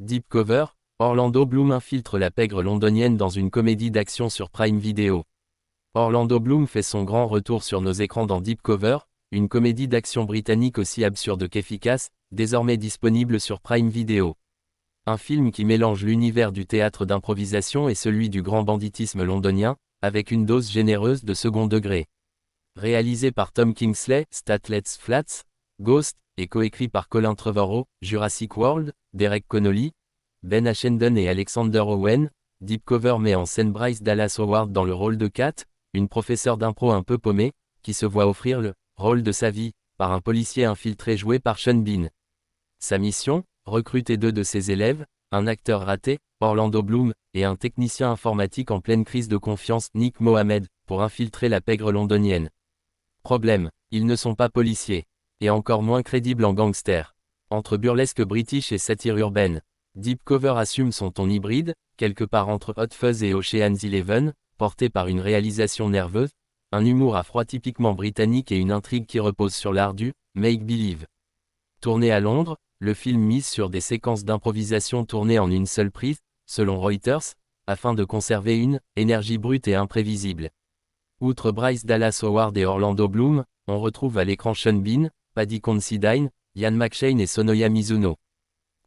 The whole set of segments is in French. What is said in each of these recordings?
Deep Cover, Orlando Bloom infiltre la pègre londonienne dans une comédie d'action sur Prime Video. Orlando Bloom fait son grand retour sur nos écrans dans Deep Cover, une comédie d'action britannique aussi absurde qu'efficace, désormais disponible sur Prime Video. Un film qui mélange l'univers du théâtre d'improvisation et celui du grand banditisme londonien, avec une dose généreuse de second degré. Réalisé par Tom Kingsley, Statler Flats, Ghost, et coécrit par Colin Trevorrow, Jurassic World, Derek Connolly, Ben Ashenden et Alexander Owen, Deep Cover met en scène Bryce Dallas Howard dans le rôle de Kat, une professeure d'impro un peu paumée, qui se voit offrir le rôle de sa vie par un policier infiltré joué par Sean Bean. Sa mission, recruter 2 de ses élèves, un acteur raté, Orlando Bloom, et un technicien informatique en pleine crise de confiance, Nick Mohammed, pour infiltrer la pègre londonienne. Problème, ils ne sont pas policiers. Et encore moins crédibles en gangster. Entre burlesque british et satire urbaine, Deep Cover assume son ton hybride, quelque part entre Hot Fuzz et Ocean's 11, porté par une réalisation nerveuse, un humour à froid typiquement britannique et une intrigue qui repose sur l'art du make-believe. Tourné à Londres, le film mise sur des séquences d'improvisation tournées en une seule prise, selon Reuters, afin de conserver une énergie brute et imprévisible. Outre Bryce Dallas Howard et Orlando Bloom, on retrouve à l'écran Sean Bean, Paddy Considine, Ian McShane et Sonoya Mizuno.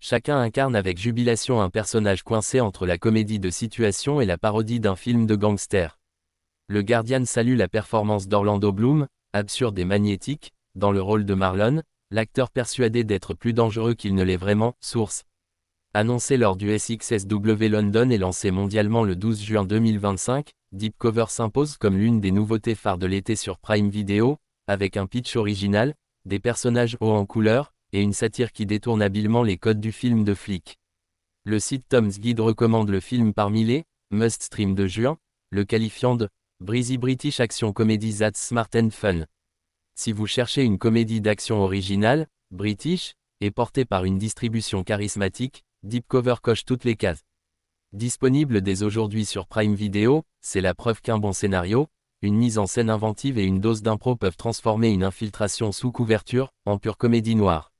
Chacun incarne avec jubilation un personnage coincé entre la comédie de situation et la parodie d'un film de gangster. Le Guardian salue la performance d'Orlando Bloom, absurde et magnétique, dans le rôle de Marlon, l'acteur persuadé d'être plus dangereux qu'il ne l'est vraiment, source. Annoncé lors du SXSW London et lancé mondialement le 12 juin 2025, Deep Cover s'impose comme l'une des nouveautés phares de l'été sur Prime Video, avec un pitch original, des personnages hauts en couleur, et une satire qui détourne habilement les codes du film de flic. Le site Tom's Guide recommande le film parmi les must stream de juin, le qualifiant de breezy British action comedy that's smart and fun. Si vous cherchez une comédie d'action originale, british, et portée par une distribution charismatique, Deep Cover coche toutes les cases. Disponible dès aujourd'hui sur Prime Video, c'est la preuve qu'un bon scénario, une mise en scène inventive et une dose d'impro peuvent transformer une infiltration sous couverture en pure comédie noire.